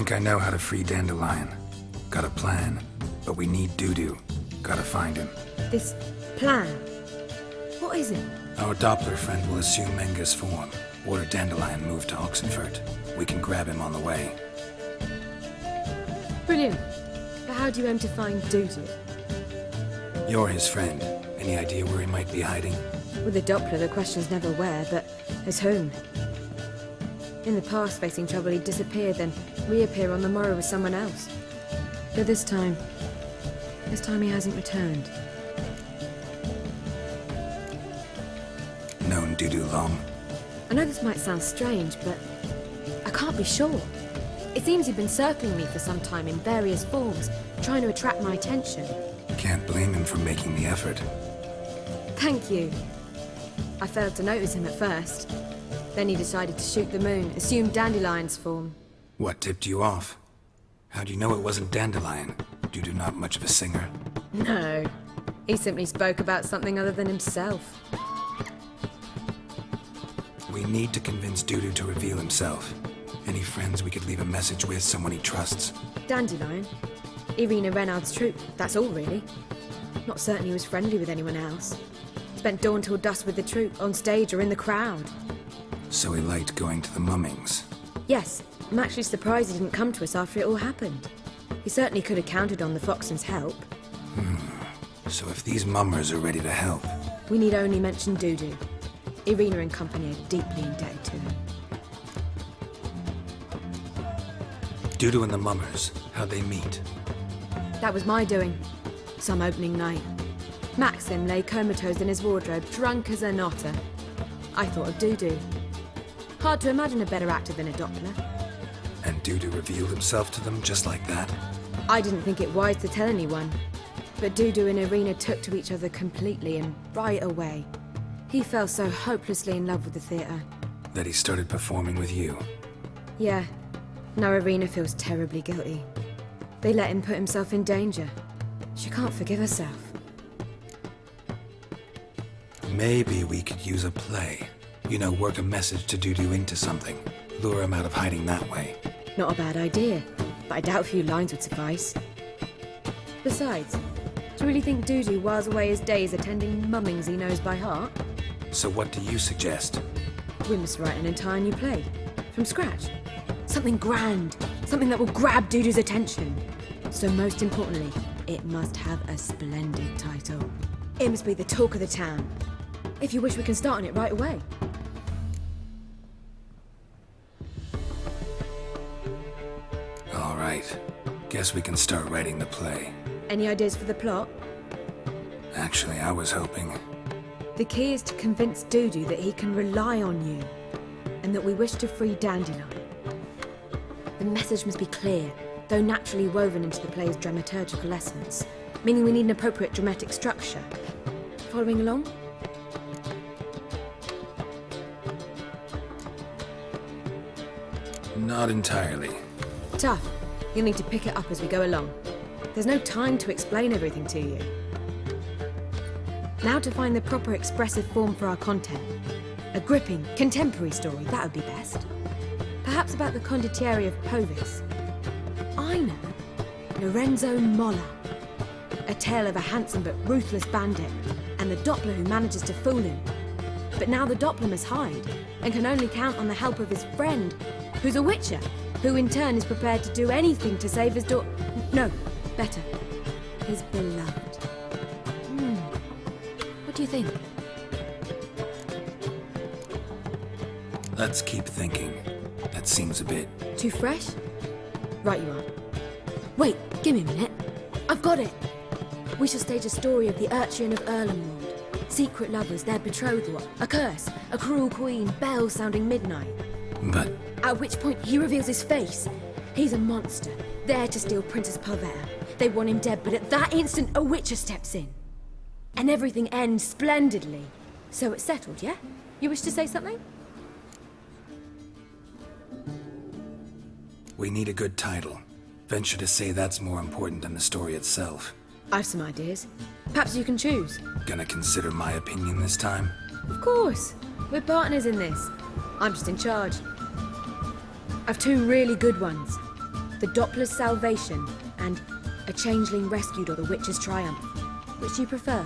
think I know how to free Dandelion. Got a plan, but we need Dudu. Gotta find him. This plan? What is it? Our Doppler friend will assume Menga's form. Order Dandelion moved to Oxenfurt. We can grab him on the way. Brilliant. But how do you aim to find Dudu? You're his friend. Any idea where he might be hiding? With the Doppler, the question's never where, but as whom. In the past, facing trouble, he'd disappear, then reappear on the morrow with someone else. But this time he hasn't returned. Known Dudu long? I know this might sound strange, but I can't be sure. It seems he'd been circling me for some time in various forms, trying to attract my attention. Can't blame him for making the effort. Thank you. I failed to notice him at first. Then he decided to shoot the moon, assume Dandelion's form. What tipped you off? How'd you know it wasn't Dandelion? Dudu not much of a singer? No. He simply spoke about something other than himself. We need to convince Dudu to reveal himself. Any friends we could leave a message with, someone he trusts? Dandelion? Irina Renard's troupe, that's all really. Not certain he was friendly with anyone else. Spent dawn till dusk with the troupe, on stage or in the crowd. So he liked going to the mummings. Yes, I'm actually surprised he didn't come to us after it all happened. He certainly could have counted on the Foxton's help. So if these mummers are ready to help... We need only mention Dudu. Irina and company are deeply indebted to him. Dudu and the mummers, how'd they meet? That was my doing. Some opening night. Maxim lay comatose in his wardrobe, drunk as an otter. I thought of Dudu. Hard to imagine a better actor than a Doppler. And Dudu revealed himself to them just like that? I didn't think it wise to tell anyone. But Dudu and Irina took to each other completely and right away. He fell so hopelessly in love with the theatre. That he started performing with you? Yeah. Now Irina feels terribly guilty. They let him put himself in danger. She can't forgive herself. Maybe we could use a play. You know, work a message to Dudu into something. Lure him out of hiding that way. Not a bad idea, but I doubt a few lines would suffice. Besides, do you really think Dudu whiles away his days attending mummings he knows by heart? So what do you suggest? We must write an entire new play. From scratch. Something grand. Something that will grab Dudu's attention. So most importantly, it must have a splendid title. It must be the talk of the town. If you wish, we can start on it right away. All right. Guess we can start writing the play. Any ideas for the plot? Actually, I was hoping... The key is to convince Dudu that he can rely on you, and that we wish to free Dandelion. The message must be clear, though naturally woven into the play's dramaturgical essence, meaning we need an appropriate dramatic structure. Following along? Not entirely. Tough. You'll need to pick it up as we go along. There's no time to explain everything to you. Now to find the proper expressive form for our content. A gripping, contemporary story, that would be best. Perhaps about the condottieri of Povis. I know. Lorenzo Molla. A tale of a handsome but ruthless bandit, and the Doppler who manages to fool him. But now the Doppler must hide, and can only count on the help of his friend, who's a witcher, who in turn is prepared to do anything to save his No, better. His beloved. What do you think? Let's keep thinking. That seems a bit... Too fresh? Right you are. Wait, give me a minute. I've got it! We shall stage a story of the Urcheon of Erlenwald. Secret lovers, their betrothal, a curse, a cruel queen, bells sounding midnight. But... At which point he reveals his face. He's a monster, there to steal Princess Parvetta. They want him dead, but at that instant a witcher steps in. And everything ends splendidly. So it's settled, yeah? You wish to say something? We need a good title. Venture to say that's more important than the story itself. I've some ideas. Perhaps you can choose. Gonna consider my opinion this time? Of course. We're partners in this. I'm just in charge. I've two really good ones. The Doppler's salvation, and a changeling rescued or the Witcher's triumph. Which do you prefer?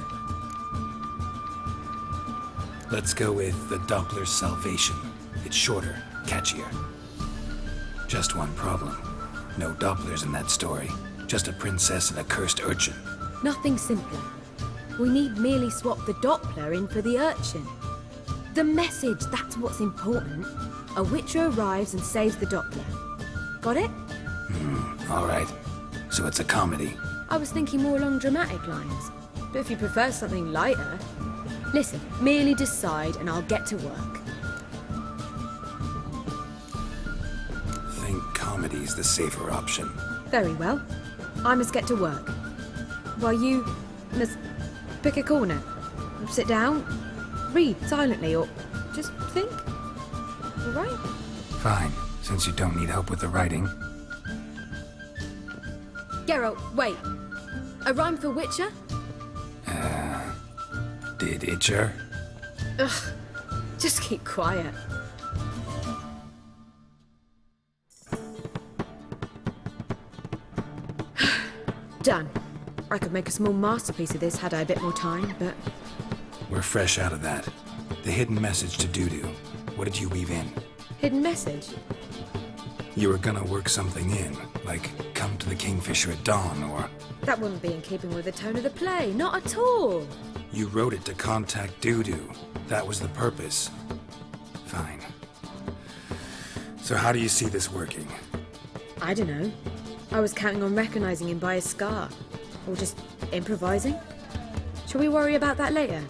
Let's go with the Doppler's salvation. It's shorter, catchier. Just one problem. No Dopplers in that story. Just a princess and a cursed urchin. Nothing simpler. We need merely swap the Doppler in for the urchin. The message, that's what's important. A Witcher arrives and saves the Doppler. Got it? All right. So it's a comedy. I was thinking more along dramatic lines. But if you prefer something lighter... Listen, merely decide and I'll get to work. Think comedy's the safer option. Very well. I must get to work. While you must pick a corner. Sit down, read silently, or just think. All right? Fine, since you don't need help with the writing. Geralt, wait. A rhyme for Witcher? Did Itcher? Ugh. Just keep quiet. Done. I could make a small masterpiece of this had I a bit more time, but... We're fresh out of that. The hidden message to Dudu. What did you weave in? Hidden message? You were gonna work something in, like come to the Kingfisher at dawn, or... That wouldn't be in keeping with the tone of the play, not at all. You wrote it to contact Dudu. That was the purpose. Fine. So how do you see this working? I don't know. I was counting on recognizing him by his scar. Or just improvising. Shall we worry about that later?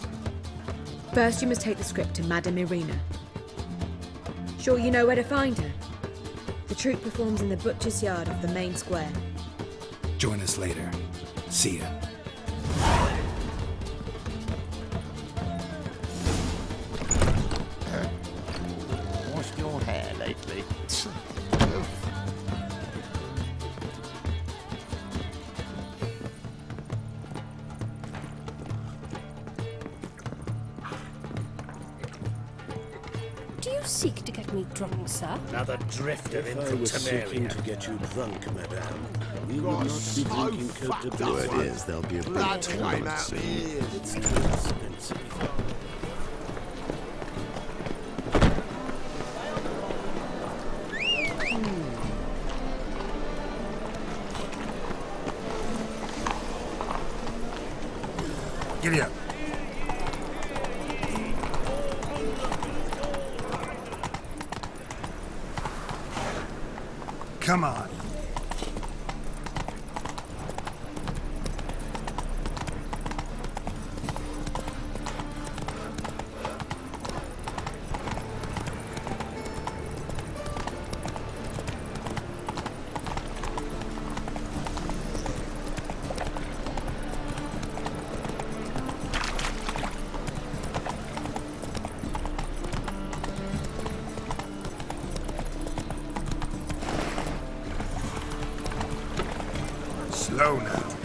First, you must take the script to Madame Irina. Sure you know where to find her? The troupe performs in the butcher's yard off the main square. Join us later. See ya. Washed your hair lately? Do you seek to get me drunk, sir? Another drifter in I from was seeking Temeria. to get you drunk, madame. We will not be drinking Cote de Word Bois. is there'll be a big Blood tournament came out soon. here. It's too expensive. Giddy up. Come on. Slow now.